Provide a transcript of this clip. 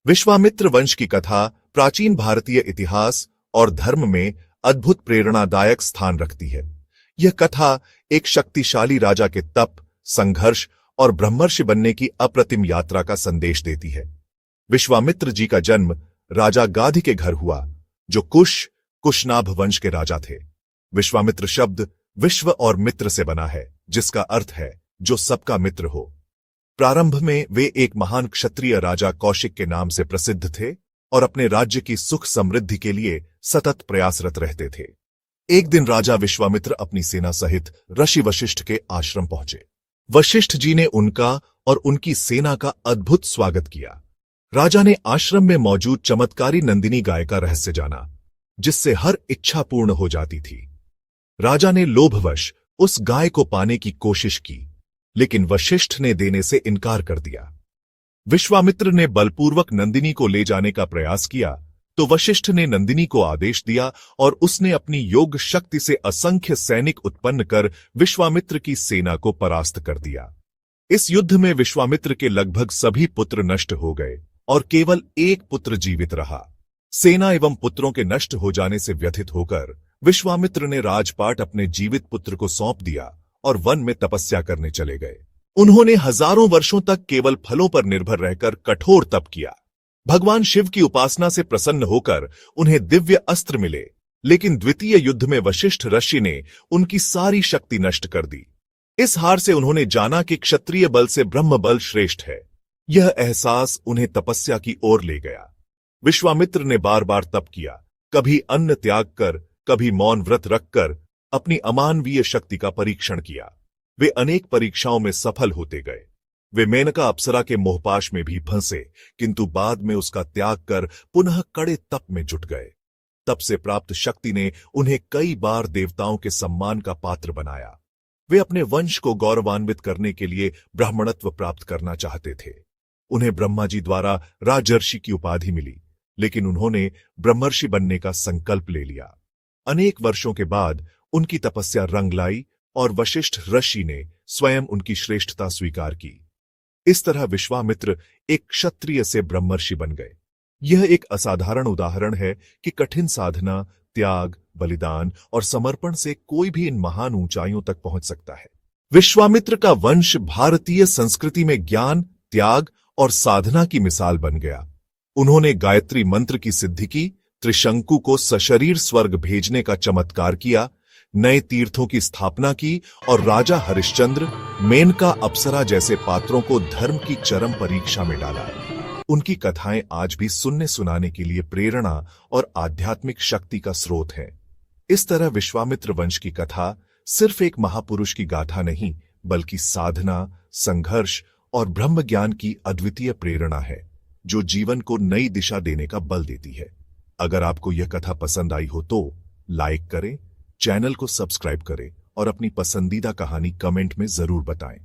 विश्वामित्र वंश की कथा प्राचीन भारतीय इतिहास और धर्म में अद्भुत प्रेरणादायक स्थान रखती है। यह कथा एक शक्तिशाली राजा के तप, संघर्ष और ब्रह्मर्षि बनने की अप्रतिम यात्रा का संदेश देती है। विश्वामित्र जी का जन्म राजा गाधि के घर हुआ, जो कुशनाभ वंश के राजा थे। विश्वामित्र शब्द विश्व और मित्र से बना है, जिसका अर्थ है जो सबका मित्र हो। प्रारंभ में वे एक महान क्षत्रिय राजा कौशिक के नाम से प्रसिद्ध थे और अपने राज्य की सुख समृद्धि के लिए सतत प्रयासरत रहते थे। एक दिन राजा विश्वामित्र अपनी सेना सहित ऋषि वशिष्ठ के आश्रम पहुंचे। वशिष्ठ जी ने उनका और उनकी सेना का अद्भुत स्वागत किया। राजा ने आश्रम में मौजूद चमत्कारी नंदिनी गाय का रहस्य जाना, जिससे हर इच्छा पूर्ण हो जाती थी। राजा ने लोभवश उस गाय को पाने की कोशिश की, लेकिन वशिष्ठ ने देने से इनकार कर दिया। विश्वामित्र ने बलपूर्वक नंदिनी को ले जाने का प्रयास किया, तो वशिष्ठ ने नंदिनी को आदेश दिया और उसने अपनी योग शक्ति से असंख्य सैनिक उत्पन्न कर विश्वामित्र की सेना को परास्त कर दिया। इस युद्ध में विश्वामित्र के लगभग सभी पुत्र नष्ट हो गए और केवल एक पुत्र जीवित रहा। सेना एवं पुत्रों के नष्ट हो जाने से व्यथित होकर विश्वामित्र ने राजपाट अपने जीवित पुत्र को सौंप दिया और वन में तपस्या करने चले गए। उन्होंने हजारों वर्षों तक केवल फलों पर निर्भर रहकर कठोर तप किया। भगवान शिव की उपासना से प्रसन्न होकर उन्हें दिव्य अस्त्र मिले, लेकिन द्वितीय युद्ध में वशिष्ठ ऋषि ने उनकी सारी शक्ति नष्ट कर दी। इस हार से उन्होंने जाना कि क्षत्रिय बल से ब्रह्म बल श्रेष्ठ है। यह एहसास उन्हें तपस्या की ओर ले गया। विश्वामित्र ने बार बार तप किया, कभी अन्न त्याग कर, कभी मौन व्रत रखकर अपनी अमानवीय शक्ति का परीक्षण किया। वे अनेक परीक्षाओं में सफल होते गए। वे मेनका अप्सरा के मोहपाश में भी फंसे, किंतु बाद में उसका त्याग कर पुनः कड़े तप में जुट गए। तप से प्राप्त शक्ति ने उन्हें कई बार देवताओं के सम्मान का पात्र बनाया। वे अपने वंश को गौरवान्वित करने के लिए ब्राह्मणत्व प्राप्त करना चाहते थे। उन्हें ब्रह्मा जी द्वारा राजर्षि की उपाधि मिली, लेकिन उन्होंने ब्रह्मर्षि बनने का संकल्प ले लिया। अनेक वर्षों के बाद उनकी तपस्या रंग लाई और वशिष्ठ ऋषि ने स्वयं उनकी श्रेष्ठता स्वीकार की। इस तरह विश्वामित्र एक क्षत्रिय से ब्रह्मर्षि बन गए। यह एक असाधारण उदाहरण है कि कठिन साधना, त्याग, बलिदान और समर्पण से कोई भी इन महान ऊंचाइयों तक पहुंच सकता है। विश्वामित्र का वंश भारतीय संस्कृति में ज्ञान, त्याग और साधना की मिसाल बन गया। उन्होंने गायत्री मंत्र की सिद्धि की, त्रिशंकु को सशरीर स्वर्ग भेजने का चमत्कार किया, नए तीर्थों की स्थापना की और राजा हरिश्चंद्र, मेनका अप्सरा जैसे पात्रों को धर्म की चरम परीक्षा में डाला। उनकी कथाएं आज भी सुनने सुनाने के लिए प्रेरणा और आध्यात्मिक शक्ति का स्रोत है। इस तरह विश्वामित्र वंश की कथा सिर्फ एक महापुरुष की गाथा नहीं, बल्कि साधना, संघर्ष और ब्रह्म ज्ञान की अद्वितीय प्रेरणा है, जो जीवन को नई दिशा देने का बल देती है। अगर आपको यह कथा पसंद आई हो तो लाइक करें, चैनल को सब्सक्राइब करें और अपनी पसंदीदा कहानी कमेंट में जरूर बताएं।